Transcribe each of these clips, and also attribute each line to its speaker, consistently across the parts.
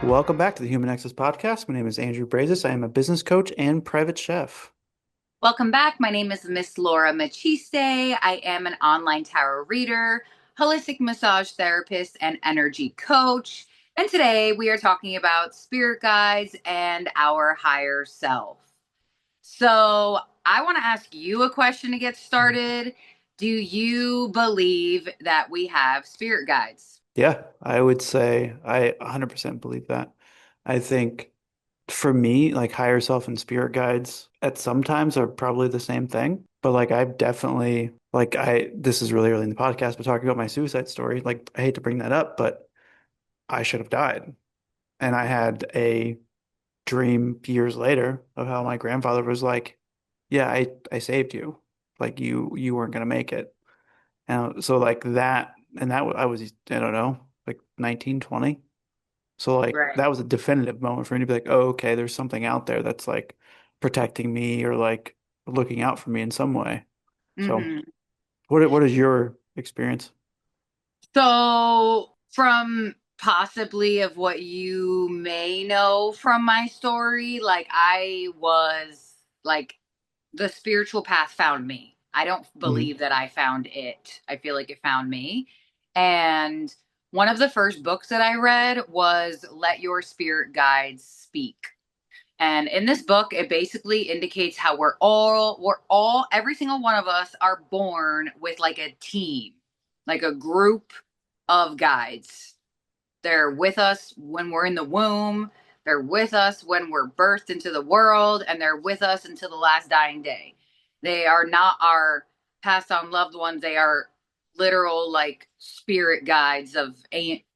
Speaker 1: Welcome back to the Human Nexus podcast. My name is Andrew Brazis. I am a business coach and private chef.
Speaker 2: Welcome back. My name is Miss Laura Machiste. I am an online tarot reader, holistic massage therapist, and energy coach. And today we are talking about spirit guides and our higher self. So I want to ask you a question to get started. Do you believe that we have spirit guides?
Speaker 1: Yeah, I would say I 100% believe that. I think for me, like higher self and spirit guides at sometimes are probably the same thing. But like I've definitely this is really early in the podcast, but talking about my suicide story, like I hate to bring that up, but I should have died. And I had a dream years later of how my grandfather was like, yeah, I saved you. Like you weren't gonna make it. And so like that, and that I was, I don't know, like 19, 20. So like
Speaker 2: Right.
Speaker 1: that was a definitive moment for me to be like, oh, okay, there's something out there that's like protecting me or like looking out for me in some way. So
Speaker 2: hmm
Speaker 1: what is your experience?
Speaker 2: So, from possibly of what you may know from my story, like I was like the spiritual path found me. I don't
Speaker 1: Hmm.
Speaker 2: believe that I found it. I feel like it found me. And one of the first books that I read was Let Your Spirit Guides Speak. And in this book, it basically indicates how every single one of us are born with like a team, like a group of guides. They're with us when we're in the womb, they're with us when we're birthed into the world, and they're with us until the last dying day. They are not our passed on loved ones, they are literal, like, spirit guides of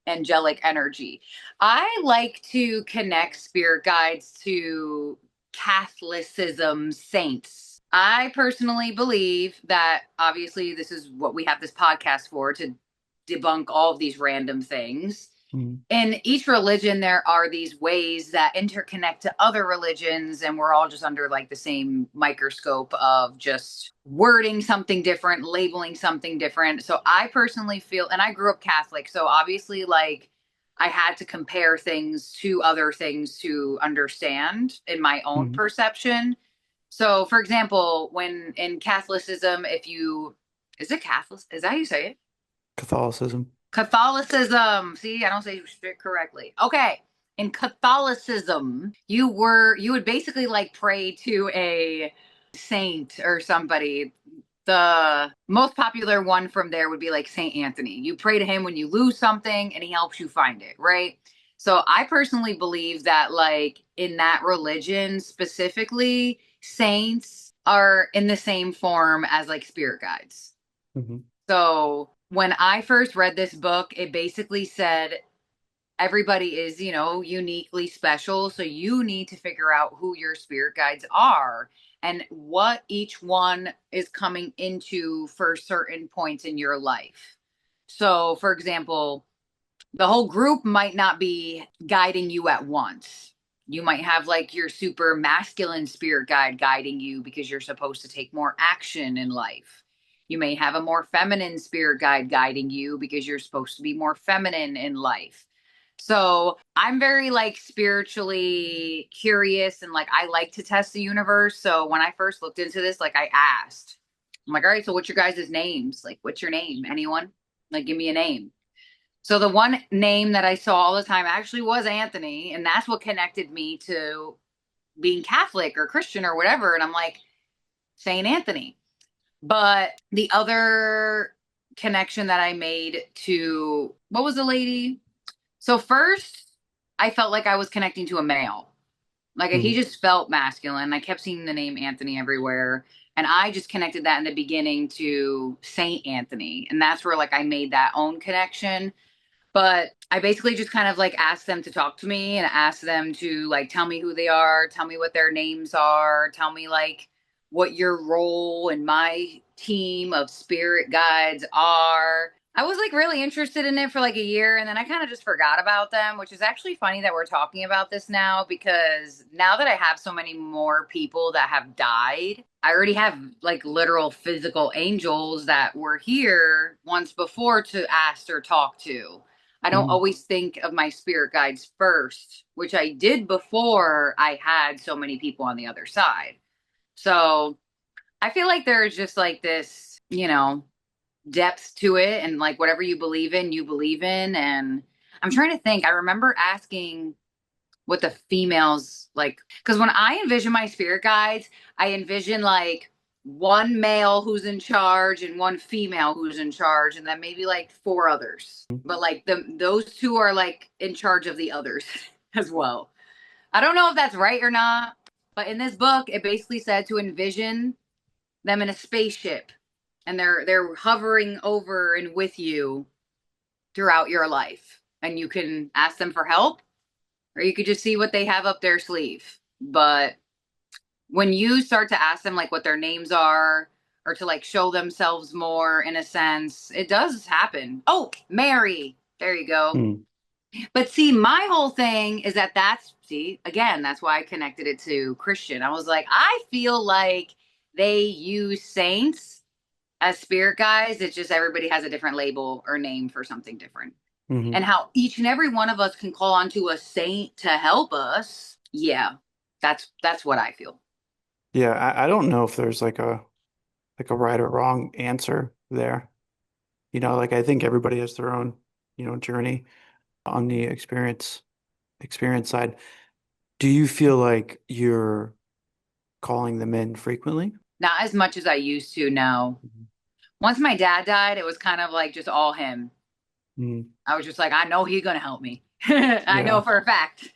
Speaker 2: angelic energy. I like to connect spirit guides to Catholicism saints. I personally believe that obviously this is what we have this podcast for, to debunk all of these random things.
Speaker 1: Hmm.
Speaker 2: In each religion, there are these ways that interconnect to other religions, and we're all just under like the same microscope of just wording something different, labeling something different. So I personally feel, and I grew up Catholic, so obviously, like, I had to compare things to other things to understand in my own
Speaker 1: Hmm.
Speaker 2: perception. So, for example, when in Catholicism, if you, is it Catholic? Is that how you say it?
Speaker 1: Catholicism.
Speaker 2: Catholicism. See, I don't say it correctly. Okay. In Catholicism, you would basically like pray to a saint or somebody. The most popular one from there would be like Saint Anthony. You pray to him when you lose something and he helps you find it, right? So I personally believe that, like, in that religion specifically, saints are in the same form as like spirit guides.
Speaker 1: Hmm.
Speaker 2: So when I first read this book, it basically said everybody is, uniquely special. So you need to figure out who your spirit guides are and what each one is coming into for certain points in your life. So, for example, the whole group might not be guiding you at once. You might have like your super masculine spirit guide guiding you because you're supposed to take more action in life. You may have a more feminine spirit guide guiding you because you're supposed to be more feminine in life. So I'm very like spiritually curious and like I like to test the universe. So when I first looked into this, like I asked, I'm like, all right, so what's your guys' names? Like, what's your name? Anyone? Like, give me a name. So the one name that I saw all the time actually was Anthony, and that's what connected me to being Catholic or Christian or whatever. And I'm like, Saint Anthony. But the other connection that I made to, what was the lady? So first, I felt like I was connecting to a male. Like, he
Speaker 1: Hmm.
Speaker 2: just felt masculine. I kept seeing the name Anthony everywhere. And I just connected that in the beginning to Saint Anthony. And that's where like I made that own connection. But I basically just kind of like asked them to talk to me and asked them to like tell me who they are, tell me what their names are, tell me like what your role in my team of spirit guides are. I was like really interested in it for like a year, and then I kind of just forgot about them, which is actually funny that we're talking about this now because now that I have so many more people that have died, I already have like literal physical angels that were here once before to ask or talk to. I don't
Speaker 1: Mm.
Speaker 2: always think of my spirit guides first, which I did before I had so many people on the other side. So I feel like there's just like this, depth to it, and like whatever you believe in, you believe in. And I'm trying to think. I remember asking what the females like, because when I envision my spirit guides, I envision like one male who's in charge and one female who's in charge, and then maybe like four others. But like those two are like in charge of the others as well. I don't know if that's right or not, but in this book, it basically said to envision them in a spaceship, and they're hovering over and with you throughout your life, and you can ask them for help, or you could just see what they have up their sleeve. But when you start to ask them like what their names are, or to like show themselves more in a sense, it does happen. Oh, Mary, there you go.
Speaker 1: Mm.
Speaker 2: But see, my whole thing is that's, see, again, that's why I connected it to Christian. I was like, I feel like they use saints as spirit guides. It's just everybody has a different label or name for something different.
Speaker 1: Hmm.
Speaker 2: And how each and every one of us can call onto a saint to help us. Yeah, that's what I feel.
Speaker 1: Yeah, I don't know if there's like a right or wrong answer there. Like I think everybody has their own, journey on the experience side. Do you feel like you're calling them in frequently?
Speaker 2: Not as much as I used to, no.
Speaker 1: Mhm.
Speaker 2: Once my dad died, it was kind of like just all him.
Speaker 1: Mm.
Speaker 2: I was just like, I know he's gonna help me. I know
Speaker 1: Yeah,
Speaker 2: for a fact.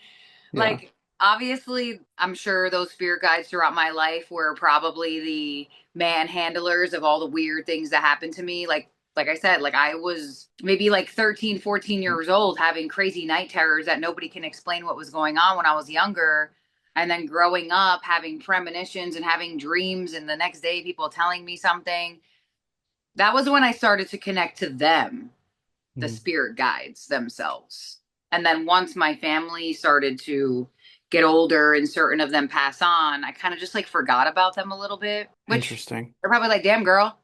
Speaker 1: yeah.
Speaker 2: Like, obviously, I'm sure those spirit guides throughout my life were probably the manhandlers of all the weird things that happened to me. Like I said, like I was maybe like 13, 14 years old having crazy night terrors that nobody can explain what was going on when I was younger. And then growing up, having premonitions and having dreams, and the next day people telling me something. That was when I started to connect to them, the
Speaker 1: Mm.
Speaker 2: spirit guides themselves. And then once my family started to get older and certain of them pass on, I kind of just like forgot about them a little bit, which
Speaker 1: Interesting.
Speaker 2: they're probably like, damn, girl,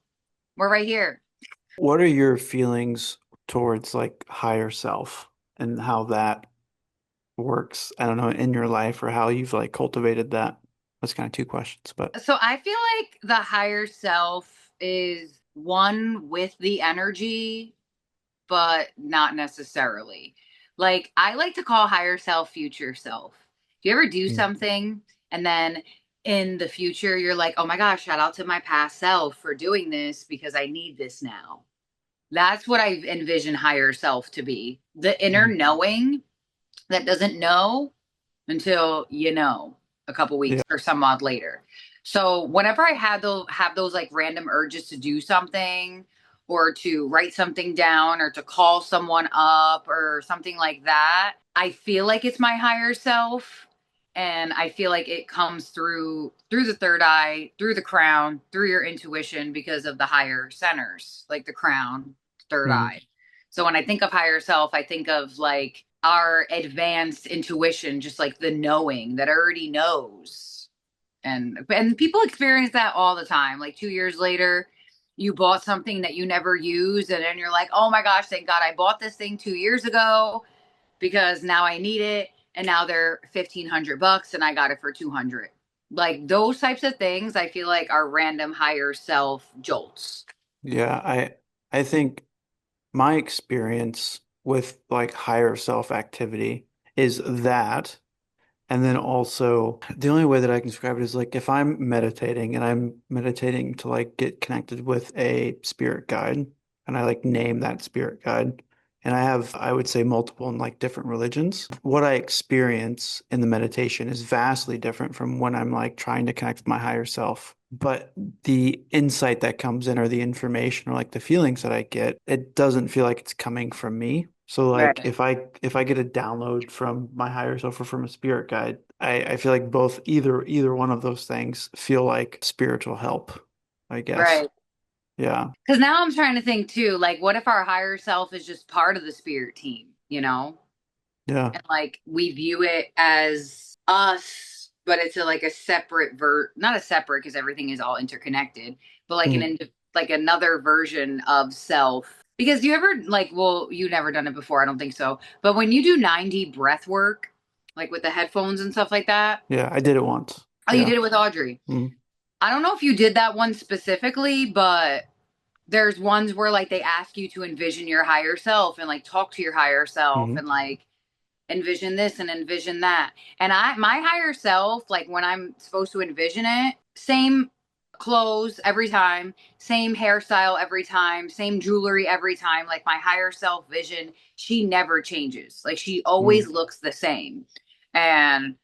Speaker 2: we're right here.
Speaker 1: What are your feelings towards like higher self and how that works? I don't know, in your life or how you've like cultivated that. That's kind of two questions, but
Speaker 2: So I feel like the higher self is one with the energy, but not necessarily. Like I like to call higher self future self. Do you ever do
Speaker 1: mm,
Speaker 2: something and then in the future you're like, "Oh my gosh, shout out to my past self for doing this because I need this now." That's what I envision higher self to be. The inner
Speaker 1: mm,
Speaker 2: knowing that doesn't know until a couple
Speaker 1: yeah,
Speaker 2: weeks or some odd later. So whenever I had those have those like random urges to do something, or to write something down, or to call someone up or something like that, I feel like it's my higher self. And I feel like it comes through the third eye, through the crown, through your intuition, because of the higher centers, like the crown, third
Speaker 1: mm,
Speaker 2: eye. So when I think of higher self, I think of like our advanced intuition, just like the knowing that already knows. And people experience that all the time. Like 2 years later, you bought something that you never used, and then you're like, oh my gosh, thank God I bought this thing 2 years ago because now I need it. And now they're $1,500 and I got it for 200. Like those types of things, I feel like are random higher self jolts.
Speaker 1: yeah. I think my experience with like higher self activity is that. And then also, the only way that I can describe it is like if I'm meditating and I'm meditating to like get connected with a spirit guide and I like name that spirit guide. And I have, I would say, multiple in like different religions. What I experience in the meditation is vastly different from when I'm like trying to connect with my higher self. But the insight that comes in or the information or like the feelings that I get, it doesn't feel like it's coming from me. So like
Speaker 2: Right.
Speaker 1: if I get a download from my higher self or from a spirit guide, I feel like both either one of those things feel like spiritual help, I guess.
Speaker 2: Right.
Speaker 1: Yeah.
Speaker 2: Because now I'm trying to think too, like, what if our higher self is just part of the spirit team,
Speaker 1: Yeah.
Speaker 2: And like we view it as us, but it's like a separate not a separate because everything is all interconnected, but like
Speaker 1: Mm.
Speaker 2: like another version of self. Because you ever like, well, you never done it before, I don't think so. But when you do 90 breath work, like with the headphones and stuff like that,
Speaker 1: Yeah, I did it once.
Speaker 2: oh, you
Speaker 1: Yeah.
Speaker 2: did it with Audrey.
Speaker 1: Mm-hmm.
Speaker 2: I don't know if you did that one specifically, but there's ones where like they ask you to envision your higher self and like talk to your higher self
Speaker 1: Mm-hmm.
Speaker 2: and like envision this and envision that. And my higher self, like when I'm supposed to envision it, same clothes every time, same hairstyle every time, same jewelry every time. Like my higher self vision, she never changes. Like she always looks the same. And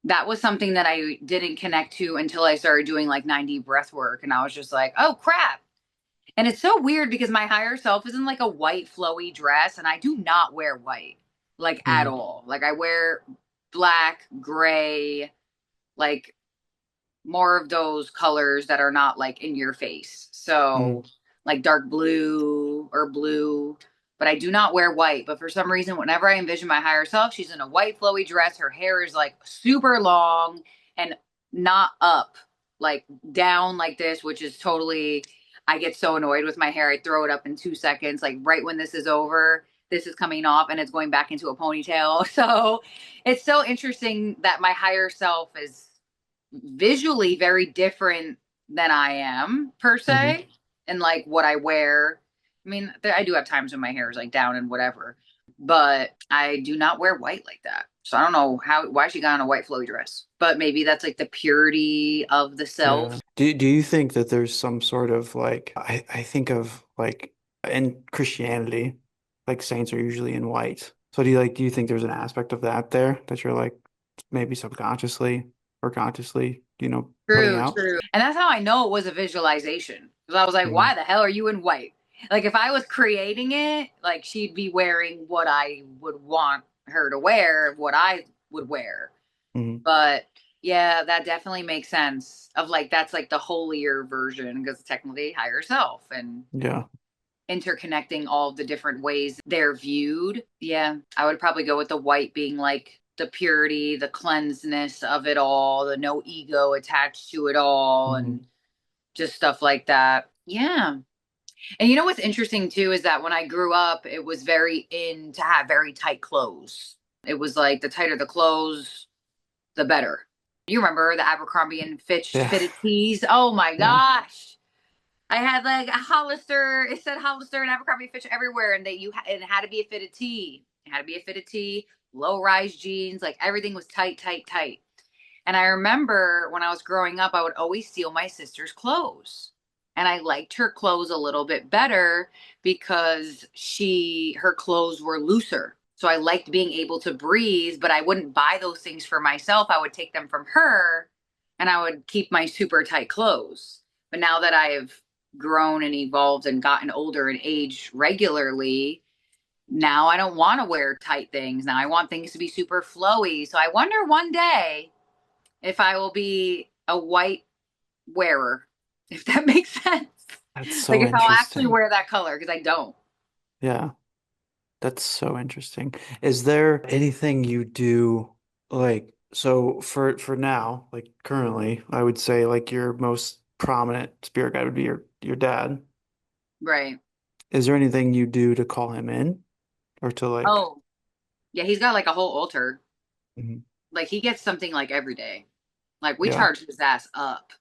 Speaker 2: that was something that I didn't connect to until I started doing like 90 breath work. And I was just like, oh crap. And it's so weird because my higher self is in like a white flowy dress and I do not wear white like at
Speaker 1: Mm-hmm.
Speaker 2: all. Like I wear black, gray, like more of those colors that are not like in your face.
Speaker 1: Mm-hmm.
Speaker 2: So like dark blue or blue, but I do not wear white. But for some reason, whenever I envision my higher self, she's in a white flowy dress. Her hair is like super long and not up, like down like this, which is totally, I get so annoyed with my hair. I throw it up in 2 seconds. Like right when this is over, this is coming off and it's going back into a ponytail. So it's so interesting that my higher self is visually very different than I am per
Speaker 1: Mm-hmm.
Speaker 2: se, and like what I wear. I mean, I do have times when my hair is like down and whatever, but I do not wear white like that. So I don't know why she got on a white flowy dress, but maybe that's like the purity of the
Speaker 1: Yeah.
Speaker 2: self.
Speaker 1: Do you think that there's some sort of like I think of like in Christianity, like saints are usually in white. So do you think there's an aspect of that there that you're like maybe subconsciously or consciously, putting
Speaker 2: True,
Speaker 1: out?
Speaker 2: true. And that's how I know it was a visualization. Because I was like,
Speaker 1: Mm-hmm.
Speaker 2: why the hell are you in white? Like, if I was creating it, like, she'd be wearing what I would want her to wear, what I would wear.
Speaker 1: Mm-hmm.
Speaker 2: But yeah, that definitely makes sense. Of like, that's like the holier version because technically higher self and
Speaker 1: Yeah.
Speaker 2: interconnecting all the different ways they're viewed. Yeah, I would probably go with the white being like the purity, the cleanseness of it all, the no ego attached to it all,
Speaker 1: Mm-hmm.
Speaker 2: and just stuff like that. Yeah. And you know what's interesting too is that when I grew up, it was very in to have very tight clothes. It was like the tighter the clothes, the better. You remember the Abercrombie and Fitch
Speaker 1: Yeah.
Speaker 2: fitted tees? Oh my
Speaker 1: Yeah.
Speaker 2: gosh. I had like a Hollister. It said Hollister and Abercrombie Fitch everywhere, and it had to be a fitted tee. It had to be a fitted tee, low rise jeans, like everything was tight, tight, tight. And I remember when I was growing up, I would always steal my sister's clothes, and I liked her clothes a little bit better because her clothes were looser. So I liked being able to breathe, but I wouldn't buy those things for myself. I would take them from her, and I would keep my super tight clothes. But now that I've grown and evolved and gotten older and aged regularly, now I don't want to wear tight things. Now I want things to be super flowy. So I wonder one day if I will be a white wearer, if that makes sense.
Speaker 1: That's
Speaker 2: Like
Speaker 1: so
Speaker 2: if I'll actually
Speaker 1: interesting.
Speaker 2: wear that color, because I don't.
Speaker 1: Yeah. That's so interesting. Is there anything you do like so for now, like currently, I would say like your most prominent spirit guide would be your dad.
Speaker 2: Right.
Speaker 1: Is there anything you do to call him in or to like
Speaker 2: Oh, yeah, he's got like a whole altar.
Speaker 1: Mhm.
Speaker 2: Like he gets something like every day. Like we
Speaker 1: Yeah.
Speaker 2: charge his ass up.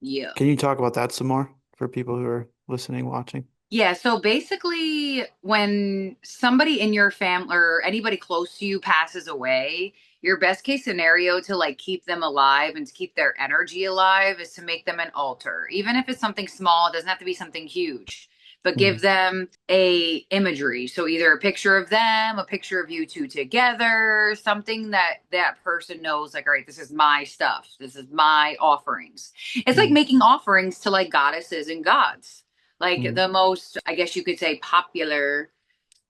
Speaker 2: Yeah.
Speaker 1: Can you talk about that some more for people who are listening, watching?
Speaker 2: Yeah, so basically, when somebody in your family or anybody close to you passes away, your best case scenario to like keep them alive and to keep their energy alive is to make them an altar. Even if it's something small, it doesn't have to be something huge, but give
Speaker 1: Hmm.
Speaker 2: them a imagery. So either a picture of them, a picture of you two together, something that that person knows like, all right, this is my stuff. This is my offerings. It's like
Speaker 1: Hmm.
Speaker 2: making offerings to like goddesses and gods. Like
Speaker 1: Hmm.
Speaker 2: the most, I guess you could say, popular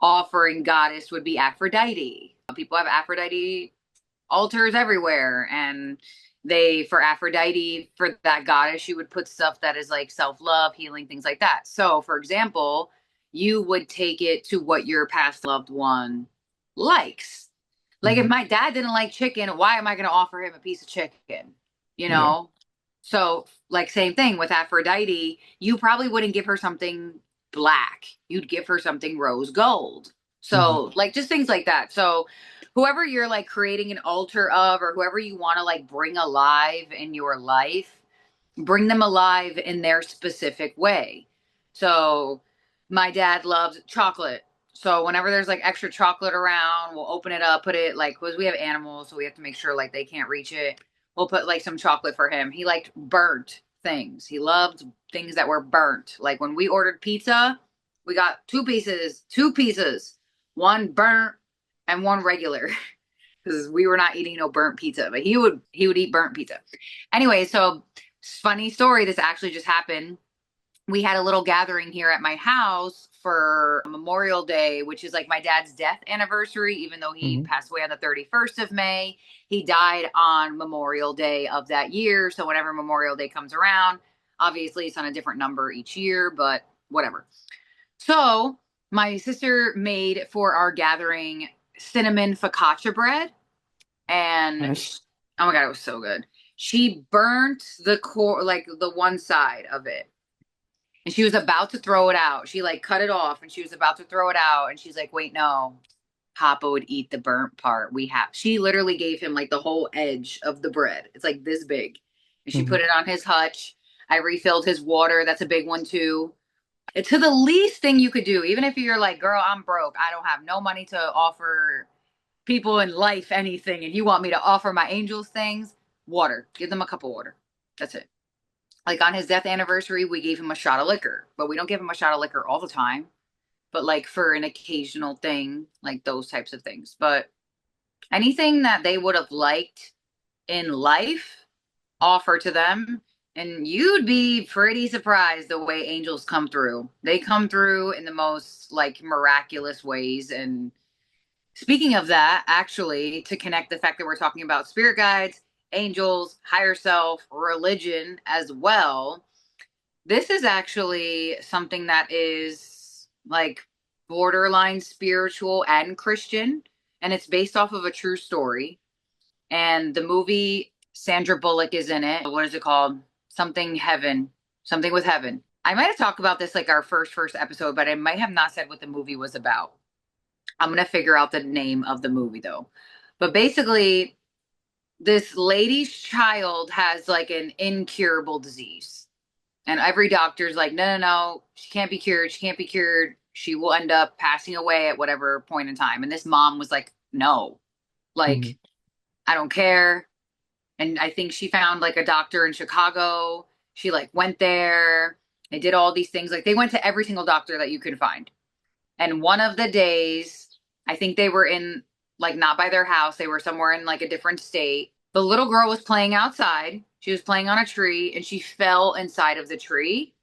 Speaker 2: offering goddess would be Aphrodite. People have Aphrodite altars everywhere. And for Aphrodite, for that goddess, you would put stuff that is like self love, healing, things like that. So, for example, you would take it to what your past loved one likes. Like if
Speaker 1: Hmm.
Speaker 2: my dad didn't like chicken, why am I going to offer him a piece of chicken? You
Speaker 1: Yeah.
Speaker 2: know? So, like, same thing with Aphrodite, you probably wouldn't give her something. black. You'd give her something rose gold.
Speaker 1: Hmm.
Speaker 2: So, like, just things like that. So, whoever you're like creating an altar of, or whoever you want to like bring alive in your life, bring them alive in their specific way. So my dad loves chocolate. So whenever there's like extra chocolate around, we'll open it up, put it like, because we have animals, so we have to make sure like they can't reach it. We'll put like some chocolate for him. He liked burnt things. He loved things that were burnt. Like when we ordered pizza, we got two pieces, one burnt and one regular. Because we were not eating no burnt pizza, but he would eat burnt pizza. Anyway, so funny story. This actually just happened. We had a little gathering here at my house for Memorial Day, which is like my dad's death anniversary, even though he
Speaker 1: Hmm.
Speaker 2: passed away on the 31st of May. He died on Memorial Day of that year. So whenever Memorial Day comes around, obviously it's on a different number each year, but whatever. So my sister made for our gathering cinnamon focaccia bread. And
Speaker 1: Nice.
Speaker 2: oh my God, it was so good. She burnt the core, like the one side of it, and she was about to throw it out. She like cut it off and she was about to throw it out. And she's like, wait, no, Papa would eat the burnt part. She literally gave him like the whole edge of the bread. It's like this big. And she put
Speaker 1: Hmm.
Speaker 2: it on his hutch. I refilled his water. That's a big one too. To the least thing you could do, even if you're like, girl, I'm broke. I don't have no money to offer people in life anything, and you want me to offer my angels things, water. Give them a cup of water. That's it. Like on his death anniversary, we gave him a shot of liquor, but we don't give him a shot of liquor all the time. But like for an occasional thing, like those types of things. But anything that they would have liked in life, offer to them. And you'd be pretty surprised the way angels come through. They come through in the most like miraculous ways. And speaking of that, actually, to connect the fact that we're talking about spirit guides, angels, higher self, religion as well, this is actually something that is like borderline spiritual and Christian, and it's based off of a true story. And the movie, Sandra Bullock is in it. What is it called? Something Heaven, something with heaven. I might have talked about this like our first episode, but I might have not said what the movie was about. I'm gonna figure out the name of the movie though. But basically, this lady's child has like an incurable disease. And every doctor's like, no, no, no, she can't be cured. She can't be cured. She will end up passing away at whatever point in time. And this mom was like, no,
Speaker 1: Hmm.
Speaker 2: like, I don't care. And I think she found like a doctor in Chicago. She like went there. They did all these things. Like they went to every single doctor that you could find. And one of the days, I think they were in like not by their house, they were somewhere in like a different state. The little girl was playing outside. She was playing on a tree and she fell inside of the tree.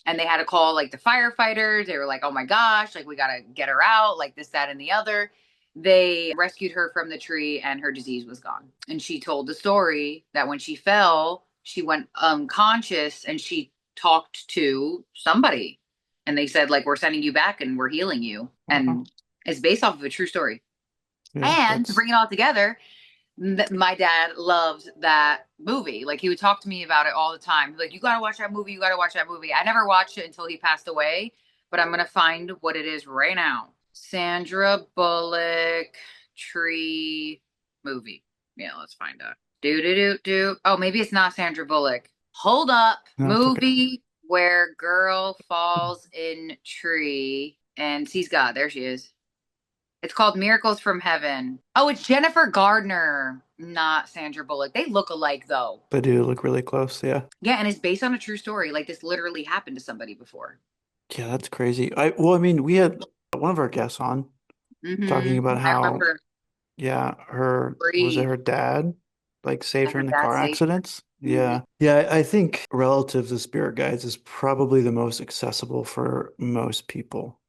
Speaker 2: And they had to call like the firefighters. They were like, oh my gosh, like we got to get her out, like this, that, and the other. They rescued her from the tree and her disease was gone. And she told the story that when she fell, she went unconscious and she talked to somebody. And they said, like, we're sending you back and we're healing you.
Speaker 1: Wow.
Speaker 2: And it's based off of a true story.
Speaker 1: Yeah,
Speaker 2: And to
Speaker 1: that's
Speaker 2: bring it all together, my dad loved that movie. Like he would talk to me about it all the time. Like, you gotta watch that movie. You gotta watch that movie. I never watched it until he passed away, but I'm gonna find what it is right now. Sandra Bullock tree movie. Yeah, let's find out. Do do do do. Oh, maybe it's not Sandra Bullock. Hold up.
Speaker 1: that's okay.
Speaker 2: Movie where girl falls in tree and sees God. There she is. It's called Miracles from Heaven. Oh, it's Jennifer Gardner, not Sandra Bullock. They look alike though.
Speaker 1: They do look really close. Yeah.
Speaker 2: Yeah, and it's based on a true story. Like this literally happened to somebody before.
Speaker 1: Yeah, that's crazy. Well, I mean, we had one of our guests on talking about
Speaker 2: I
Speaker 1: how,
Speaker 2: remember
Speaker 1: yeah, was it
Speaker 2: Bree
Speaker 1: her dad, like saved
Speaker 2: and
Speaker 1: her
Speaker 2: her
Speaker 1: in the
Speaker 2: dad
Speaker 1: car
Speaker 2: saved her.
Speaker 1: accidents? Yeah. Yeah, I think relative to spirit guides is probably the most accessible for most people.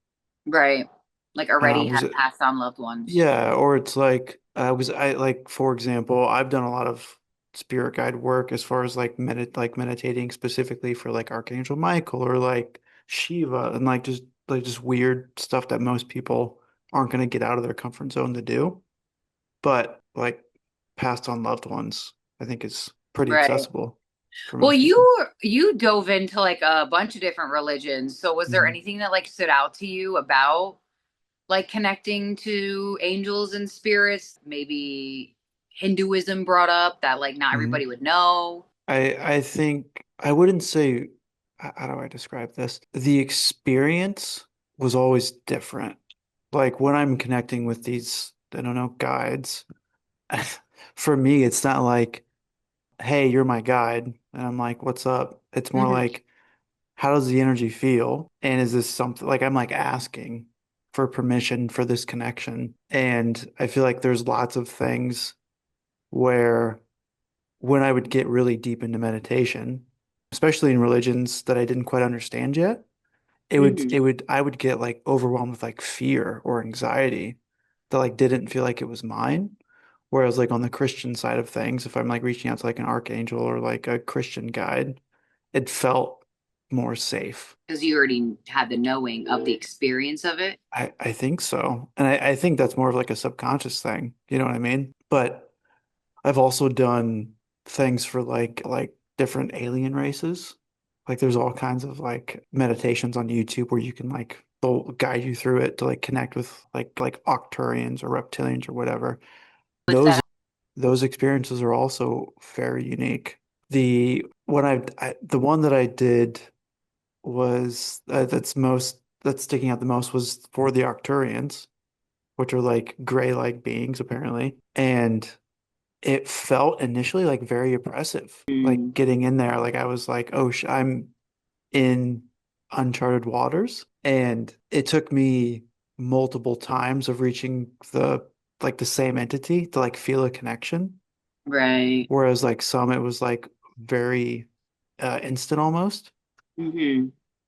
Speaker 2: Right. Like already
Speaker 1: Was
Speaker 2: had
Speaker 1: it?
Speaker 2: passed on loved ones.
Speaker 1: Yeah, or it's like I like for example, I've done a lot of spirit guide work as far as like meditating specifically for like Archangel Michael or like Shiva and like just weird stuff that most people aren't going to get out of their comfort zone to do. But like passed on loved ones, I think is pretty
Speaker 2: Right.
Speaker 1: accessible. for
Speaker 2: Well,
Speaker 1: most people.
Speaker 2: you dove into like a bunch of different religions. So was there
Speaker 1: Mhm.
Speaker 2: anything that like stood out to you about like connecting to angels and spirits? Maybe Hinduism brought up that like not
Speaker 1: Mhm.
Speaker 2: everybody would know.
Speaker 1: I think I wouldn't say, how do I describe this? The experience was always different. Like when I'm connecting with these, I don't know, guides, for me, it's not like, hey, you're my guide. And I'm like, what's up? It's more
Speaker 2: Hmm.
Speaker 1: like, how does the energy feel? And is this something like I'm like asking for permission for this connection? And I feel like there's lots of things where when I would get really deep into meditation, especially in religions that I didn't quite understand yet,
Speaker 2: Hmm.
Speaker 1: I would get like overwhelmed with like fear or anxiety that like didn't feel like it was mine. Whereas like on the Christian side of things, if I'm like reaching out to like an archangel or like a Christian guide, it felt more safe.
Speaker 2: Because you already had the knowing of the experience of it.
Speaker 1: I think so. And I think that's more of like a subconscious thing. You know what I mean? But I've also done things for like different alien races. Like there's all kinds of like meditations on YouTube where you can like they'll guide you through it to like connect with like Octurians or reptilians or whatever.
Speaker 2: What's
Speaker 1: Those
Speaker 2: that?
Speaker 1: those experiences are also very unique. The one that I did was that's sticking out the most was for the Arcturians, which are like gray-like beings apparently. And it felt initially like very oppressive. Like
Speaker 2: Mm,
Speaker 1: getting in there, like I was like, oh, sh I'm in uncharted waters. And it took me multiple times of reaching the same entity to like feel a connection.
Speaker 2: right.
Speaker 1: Whereas like some it was like very instant almost.
Speaker 2: Hmm.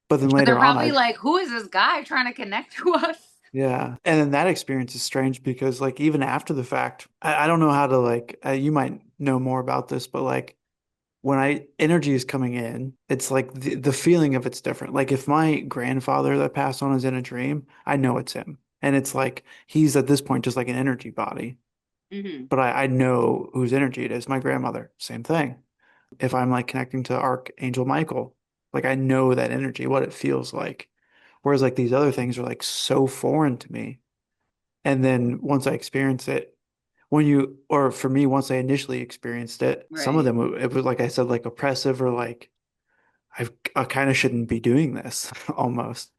Speaker 1: But then
Speaker 2: But they're
Speaker 1: later on,
Speaker 2: probably like, who is this guy trying to connect to us?
Speaker 1: yeah. And then that experience is strange because like even after the fact, I don't know how to like, you might know more about this, but like when I energy is coming in, it's like the feeling of it's different. Like if my grandfather that passed on is in a dream, I know it's him. And it's like he's at this point just like an energy body.
Speaker 2: Hmm.
Speaker 1: But I know whose energy it is. My grandmother, same thing. If I'm like connecting to Archangel Michael, like I know that energy, what it feels like. Whereas like these other things are like so foreign to me. And then once I experience it, or for me, once I initially experienced it, some of
Speaker 2: Right.
Speaker 1: them, it was like I said, like oppressive or like I kind of shouldn't be doing this almost.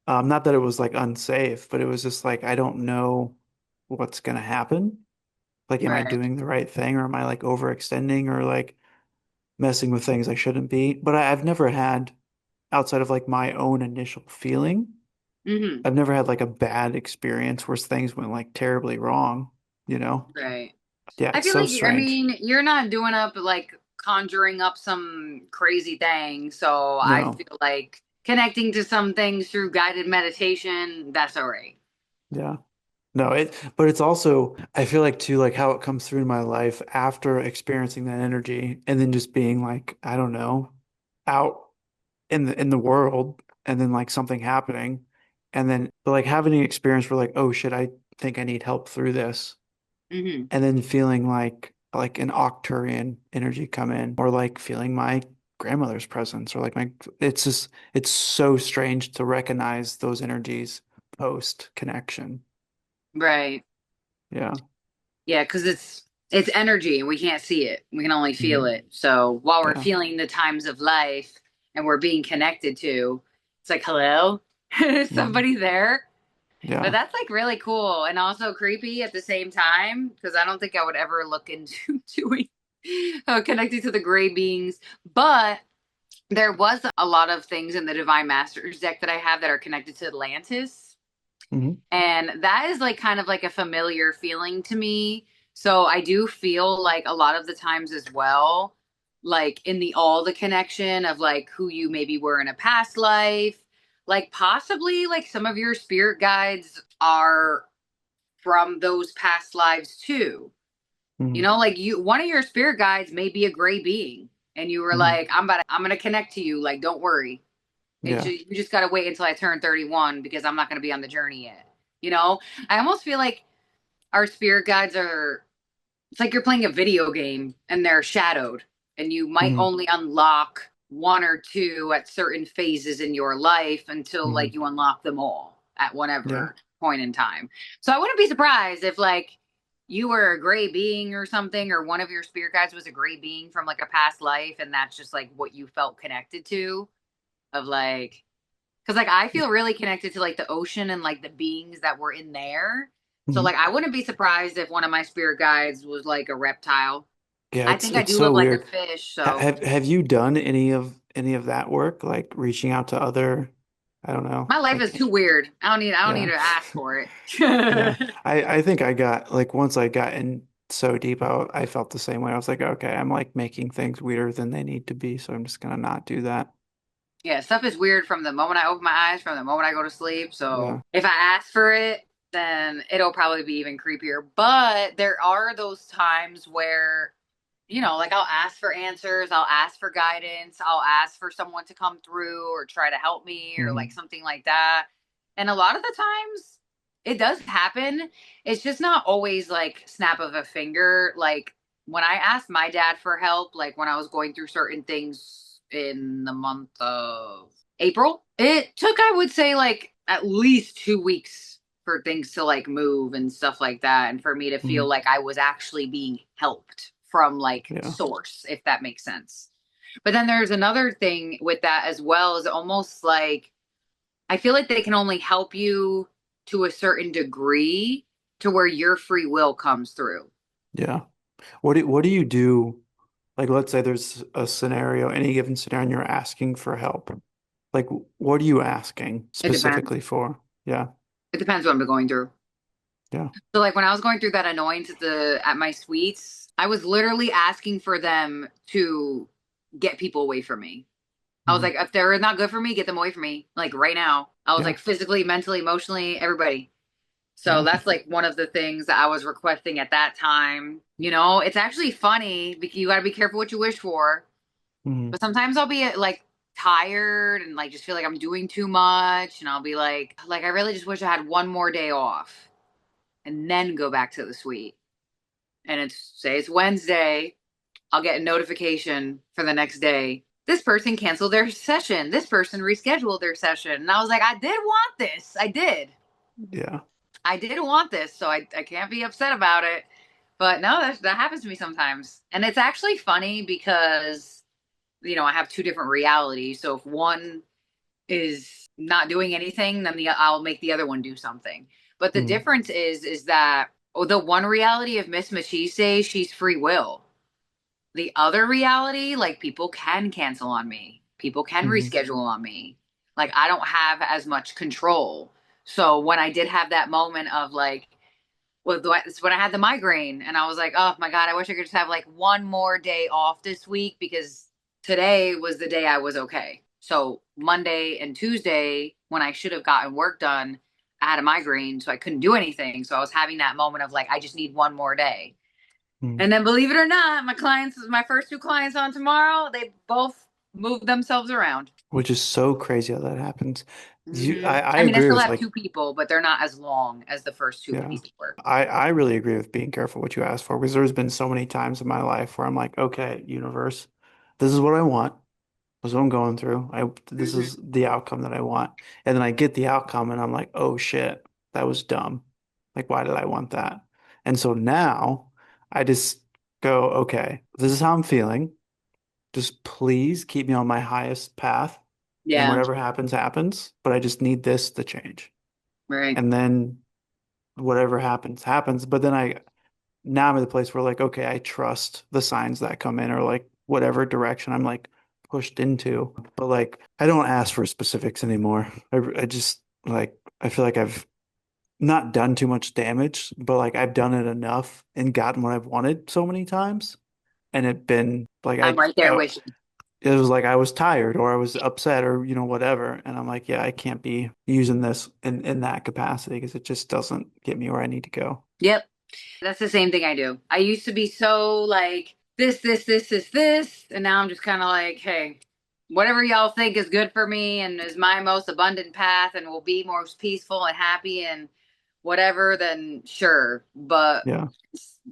Speaker 1: Not that it was like unsafe, but it was just like I don't know what's gonna happen. Like, am I
Speaker 2: Right.
Speaker 1: doing the right thing or am I like overextending or like messing with things I shouldn't be? But I've never had, outside of like my own initial feeling,
Speaker 2: Hmm.
Speaker 1: I've never had like a bad experience where things went like terribly wrong, you know?
Speaker 2: Right.
Speaker 1: Yeah,
Speaker 2: I
Speaker 1: it's
Speaker 2: feel
Speaker 1: so
Speaker 2: like, I
Speaker 1: strange.
Speaker 2: mean, you're not doing up like conjuring up some crazy thing. So I
Speaker 1: No,
Speaker 2: feel like connecting to some things through guided meditation, that's all right.
Speaker 1: yeah. No, but it's also, I feel like too, like how it comes through in my life after experiencing that energy and then just being like, I don't know, out in the world and then like something happening and then but like having an experience where like, oh shit, I think I need help through this.
Speaker 2: Hmm.
Speaker 1: And then feeling like an Octurian energy come in or like feeling my grandmother's presence or like my it's just it's so strange to recognize those energies post connection.
Speaker 2: Right.
Speaker 1: Yeah.
Speaker 2: Yeah, because it's energy and we can't see it. We can only feel
Speaker 1: Hmm.
Speaker 2: it. So while we're
Speaker 1: Yeah.
Speaker 2: feeling the times of life and we're being connected to, it's like, hello, is
Speaker 1: Hmm.
Speaker 2: somebody there? But
Speaker 1: Yeah.
Speaker 2: that's like really cool and also creepy at the same time because I don't think I would ever look into doing connecting to the gray beings. But there was a lot of things in the Divine Masters deck that I have that are connected to Atlantis.
Speaker 1: Hmm.
Speaker 2: And that is like kind of like a familiar feeling to me. So I do feel like a lot of the times as well, like in the all the connection of like who you maybe were in a past life, like possibly like some of your spirit guides are from those past lives too. You
Speaker 1: Hmm.
Speaker 2: know, like you one of your spirit guides may be a gray being and you were
Speaker 1: Hmm.
Speaker 2: like, I'm gonna connect to you, like don't worry.
Speaker 1: Yeah.
Speaker 2: You just got to wait until I turn 31 because I'm not going to be on the journey yet. You know, I almost feel like our spirit guides are, it's like you're playing a video game and they're shadowed and you might
Speaker 1: Hmm.
Speaker 2: only unlock one or two at certain phases in your life until
Speaker 1: Hmm.
Speaker 2: like you unlock them all at
Speaker 1: Yeah.
Speaker 2: whatever point in time. So I wouldn't be surprised if like you were a gray being or something, or one of your spirit guides was a gray being from like a past life, and that's just like what you felt connected to, of like, because like I feel really connected to like the ocean and like the beings that were in there. So
Speaker 1: Hmm.
Speaker 2: like I wouldn't be surprised if one of my spirit guides was like a reptile.
Speaker 1: Yeah,
Speaker 2: I
Speaker 1: it's
Speaker 2: think I
Speaker 1: it's
Speaker 2: do
Speaker 1: so
Speaker 2: look like a
Speaker 1: weird.
Speaker 2: fish, so
Speaker 1: Have you done any of that work, like reaching out to other, I don't know,
Speaker 2: my life is
Speaker 1: like
Speaker 2: too weird. I don't need
Speaker 1: yeah.
Speaker 2: to ask for it.
Speaker 1: Yeah. I think I got like once I got in so deep, I felt the same way. I was like, okay, I'm like making things weirder than they need to be, so I'm just gonna not do that.
Speaker 2: Yeah, stuff is weird from the moment I open my eyes, from the moment I go to sleep.
Speaker 1: Yeah.
Speaker 2: So if I ask for it, then it'll probably be even creepier. But there are those times where, like I'll ask for answers, I'll ask for guidance, I'll ask for someone to come through or try to help me or like
Speaker 1: Hmm.
Speaker 2: something like that. And a lot of the times it does happen. It's just not always like snap of a finger. Like when I asked my dad for help, like when I was going through certain things in the month of April, it took, I would say, like at least 2 weeks for things to like move and stuff like that, and for me to feel
Speaker 1: Hmm.
Speaker 2: like I was actually being helped from like
Speaker 1: Yeah.
Speaker 2: source, if that makes sense. But then there's another thing with that as well, is almost like I feel like they can only help you to a certain degree to where your free will comes through.
Speaker 1: Yeah. What do you do? Like, let's say there's a scenario, any given scenario, and you're asking for help. Like, what are you asking
Speaker 2: It depends.
Speaker 1: specifically for? Yeah.
Speaker 2: It depends what I'm going through.
Speaker 1: Yeah.
Speaker 2: So like when I was going through that annoyance at my suites, I was literally asking for them to get people away from me. I was
Speaker 1: Hmm.
Speaker 2: like, if they're not good for me, get them away from me. Like right now. I was
Speaker 1: Yeah.
Speaker 2: like physically, mentally, emotionally, everybody. So
Speaker 1: Yeah.
Speaker 2: that's like one of the things that I was requesting at that time. It's actually funny because you got to be careful what you wish for.
Speaker 1: Hmm.
Speaker 2: But sometimes I'll be like tired and like just feel like I'm doing too much, and I'll be like I really just wish I had one more day off and then go back to the suite. And it's Wednesday, I'll get a notification for the next day. This person canceled their session. This person rescheduled their session. And I was like, I did want this. I did.
Speaker 1: Yeah.
Speaker 2: I did want this. So I can't be upset about it. But no, that happens to me sometimes. And it's actually funny because, I have two different realities. So if one is not doing anything, then I'll make the other one do something. But the
Speaker 1: Hmm.
Speaker 2: difference is that the one reality of Miss Machiste, she's free will. The other reality, like people can cancel on me, people can
Speaker 1: Hmm.
Speaker 2: reschedule on me. Like I don't have as much control. So when I did have that moment of like, well, it's when I had the migraine, and I was like, oh my God, I wish I could just have like one more day off this week, because today was the day I was okay. So Monday and Tuesday, when I should have gotten work done, I had a migraine, so I couldn't do anything. So I was having that moment of like, I just need one more day.
Speaker 1: Hmm.
Speaker 2: And then believe it or not, my first two clients on tomorrow, they both moved themselves around.
Speaker 1: Which is so crazy how that happens. I
Speaker 2: I mean, I
Speaker 1: agree
Speaker 2: still
Speaker 1: with
Speaker 2: have
Speaker 1: like,
Speaker 2: two people, but they're not as long as the first two
Speaker 1: yeah.
Speaker 2: people were.
Speaker 1: I really agree with being careful what you ask for because there's been so many times in my life where I'm like, okay, universe, this is what I want. This is what I'm going through. This
Speaker 2: Hmm.
Speaker 1: is the outcome that I want. And then I get the outcome and I'm like, oh shit, that was dumb. Like, why did I want that? And so now I just go, okay, this is how I'm feeling. Just please keep me on my highest path and
Speaker 2: Yeah,
Speaker 1: whatever happens, happens. But I just need this to change.
Speaker 2: right.
Speaker 1: And then whatever happens, happens. But then now I'm at the place where like, okay, I trust the signs that come in or like whatever direction I'm like pushed into. But like, I don't ask for specifics anymore. I just like, I feel like I've not done too much damage, but like I've done it enough and gotten what I've wanted so many times. And it been like,
Speaker 2: I'm right there with you.
Speaker 1: it was like I was tired or I was upset or, whatever. And I'm like, yeah, I can't be using this in that capacity because it just doesn't get me where I need to go.
Speaker 2: Yep. That's the same thing I do. I used to be so like this, and now I'm just kind of like, hey, whatever y'all think is good for me and is my most abundant path and will be most peaceful and happy and whatever, then sure. But
Speaker 1: Yeah.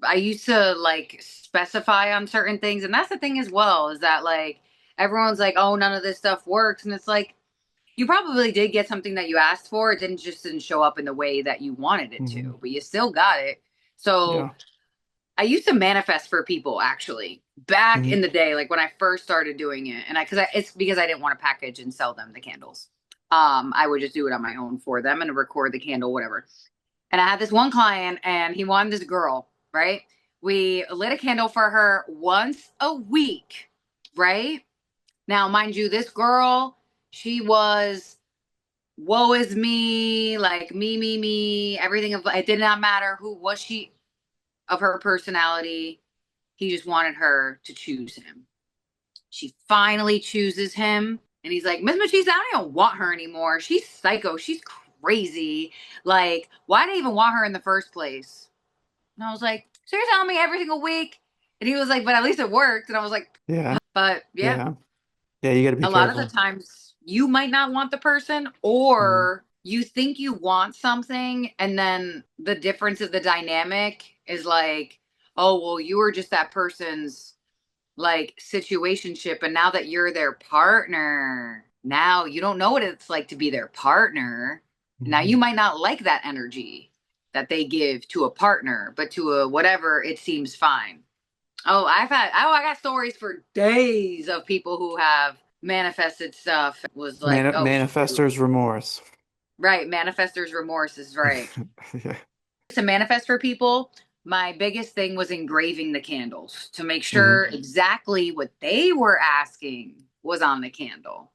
Speaker 2: I used to like specify on certain things, and that's the thing as well, is that like everyone's like, oh, none of this stuff works, and it's like you probably did get something that you asked for. It didn't show up in the way that you wanted it
Speaker 1: Hmm.
Speaker 2: to, but you still got it. So
Speaker 1: Yeah.
Speaker 2: I used to manifest for people actually back
Speaker 1: Hmm.
Speaker 2: in the day, like when I first started doing it, and it's because I didn't want to package and sell them the candles. I would just do it on my own for them and record the candle, whatever. And I had this one client, and he wanted this girl, right? We lit a candle for her once a week, right? Now, mind you, this girl, she was woe is me, like me, everything of it did not matter who was she of her personality. He just wanted her to choose him. She finally chooses him, and he's like, Miss Machiste, I don't even want her anymore. She's psycho. She's crazy. Like, why did I even want her in the first place? And I was like, so you're telling me every single week? And he was like, but at least it worked. And I was like,
Speaker 1: Yeah.
Speaker 2: but yeah,
Speaker 1: Yeah. Yeah. You got to be
Speaker 2: a lot of the
Speaker 1: careful.
Speaker 2: times you might not want the person,
Speaker 1: Hmm.
Speaker 2: or you think you want something, and then the difference of the dynamic is like, oh, well, you were just that person's like situationship, and now that you're their partner, now you don't know what it's like to be their partner. Now
Speaker 1: Hmm.
Speaker 2: you might not like that energy that they give to a partner, but to a whatever, it seems fine. I got stories for days of people who have manifested stuff. It was like, oh shoot.
Speaker 1: Manifestor's remorse.
Speaker 2: Right, manifestor's remorse is right.
Speaker 1: Yeah.
Speaker 2: To manifest for people, my biggest thing was engraving the candles to make
Speaker 1: Hmm.
Speaker 2: sure exactly what they were asking was on the candle.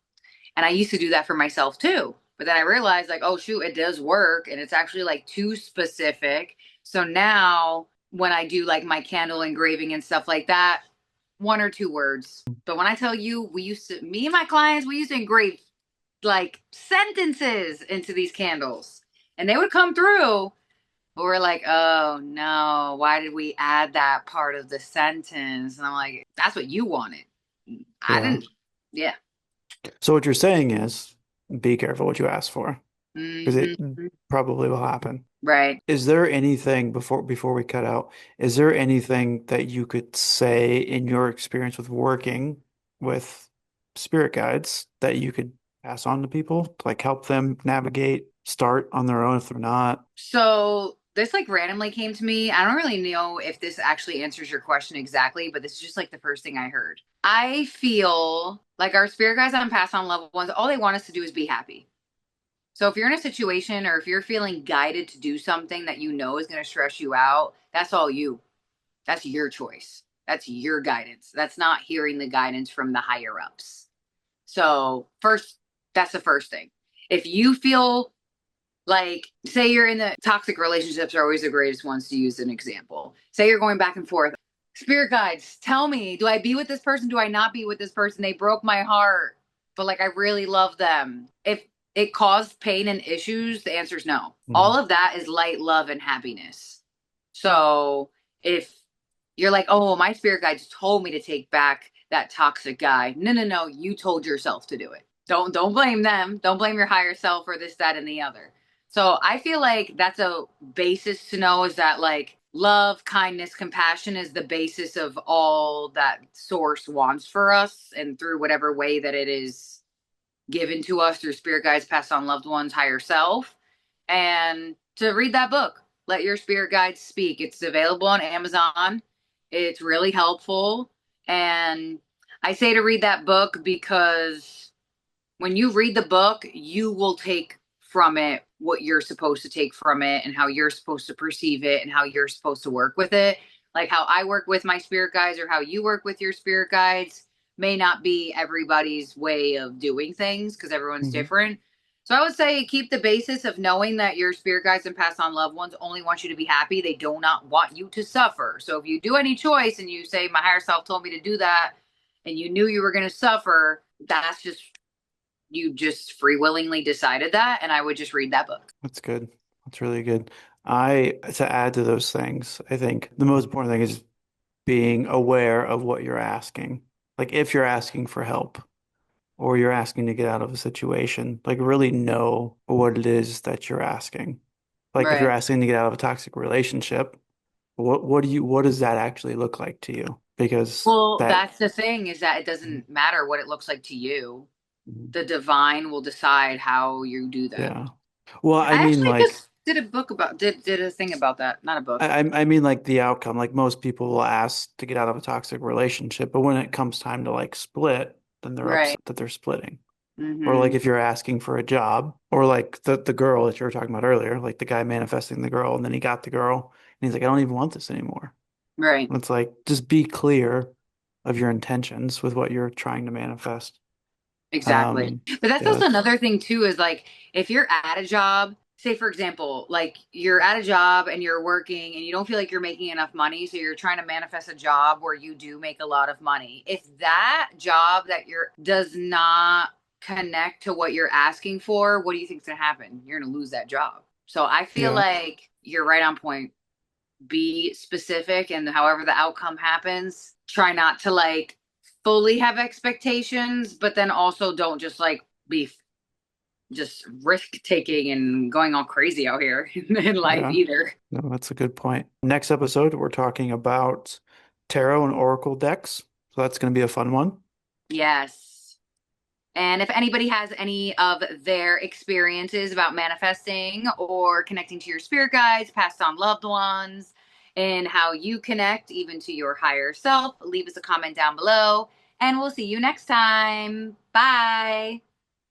Speaker 2: And I used to do that for myself too. But then I realized, like, oh, shoot, it does work. And it's actually like too specific. So now when I do like my candle engraving and stuff like that, one or two words. But when I tell you, me and my clients, we used to engrave like sentences into these candles, and they would come through. But we're like, oh no, why did we add that part of the sentence? And I'm like, that's what you wanted. I
Speaker 1: Yeah.
Speaker 2: didn't. Yeah.
Speaker 1: So what you're saying is be careful what you ask for because it
Speaker 2: Hmm.
Speaker 1: probably will happen.
Speaker 2: Right.
Speaker 1: Is there anything before we cut out, is there anything that you could say in your experience with working with spirit guides that you could pass on to people to like help them navigate, start on their own if they're not?
Speaker 2: So this like randomly came to me. I don't really know if this actually answers your question exactly, but this is just like the first thing I heard. I feel like our spirit guides on past on loved ones, all they want us to do is be happy. So if you're in a situation, or if you're feeling guided to do something that you know is going to stress you out, that's all you. That's your choice. That's your guidance. That's not hearing the guidance from the higher ups. So, first, that's the first thing. If you feel like, say you're in the toxic relationships, are always the greatest ones to use an example. Say you're going back and forth. Spirit guides, tell me, do I be with this person? Do I not be with this person? They broke my heart, but like I really love them. If it caused pain and issues, the answer is no. All
Speaker 1: Mhm.
Speaker 2: of that is light, love, and happiness. So if you're like, oh, well, my spirit guides told me to take back that toxic guy. No, no, no. You told yourself to do it. Don't blame them. Don't blame your higher self or this, that, and the other. So I feel like that's a basis to know, is that like love, kindness, compassion is the basis of all that source wants for us, and through whatever way that it is given to us through spirit guides, passed on, loved ones, higher self. And to read that book, Let Your Spirit Guides Speak. It's available on Amazon. It's really helpful. And I say to read that book because when you read the book, you will take from it what you're supposed to take from it, and how you're supposed to perceive it, and how you're supposed to work with it. Like how I work with my spirit guides, or how you work with your spirit guides, may not be everybody's way of doing things because everyone's
Speaker 1: Mhm.
Speaker 2: different. So I would say keep the basis of knowing that your spirit guides and past on loved ones only want you to be happy. They do not want you to suffer. So if you do any choice and you say, my higher self told me to do that, and you knew you were going to suffer, that's just, you just free willingly decided that. And I would just read that book.
Speaker 1: That's good. That's really good. To add to those things, I think the most important thing is being aware of what you're asking. Like if you're asking for help or you're asking to get out of a situation, like really know what it is that you're asking. Like if you're
Speaker 2: Right.
Speaker 1: asking to get out of a toxic relationship, what does that actually look like to you? Because
Speaker 2: Well,
Speaker 1: that,
Speaker 2: that's the thing is that it doesn't matter what it looks like to you.
Speaker 1: Mhm.
Speaker 2: The divine will decide how you do that.
Speaker 1: Yeah. Well, I
Speaker 2: I
Speaker 1: mean
Speaker 2: actually
Speaker 1: like
Speaker 2: just did a book about did a thing about that. Not a book.
Speaker 1: I mean like the outcome. Like most people will ask to get out of a toxic relationship, but when it comes time to like split, then they're
Speaker 2: Right.
Speaker 1: upset that they're splitting. Or like
Speaker 2: Mm-hmm.
Speaker 1: if you're asking for a job, or like the girl that you were talking about earlier, like the guy manifesting the girl, and then he got the girl, and he's like, I don't even want this anymore.
Speaker 2: Right.
Speaker 1: And it's like just be clear of your intentions with what you're trying to manifest.
Speaker 2: Exactly.
Speaker 1: Um,
Speaker 2: But that's
Speaker 1: yeah,
Speaker 2: also
Speaker 1: that's
Speaker 2: another thing too is like if you're at a job, say for example, like you're at a job and you're working and you don't feel like you're making enough money, so you're trying to manifest a job where you do make a lot of money. If that job that you're does not connect to what you're asking for, what do you think's gonna happen? You're gonna lose that job. So I feel
Speaker 1: yeah,
Speaker 2: like you're right on point. Be specific, and however the outcome happens, try not to like fully have expectations, but then also don't just like be just risk taking and going all crazy out here in life
Speaker 1: yeah.
Speaker 2: either.
Speaker 1: No, that's a good point. Next episode, we're talking about tarot and oracle decks. So that's going to be a fun one.
Speaker 2: Yes. And if anybody has any of their experiences about manifesting or connecting to your spirit guides, passed on loved ones, and how you connect even to your higher self, leave us a comment down below. And we'll see you next time. Bye.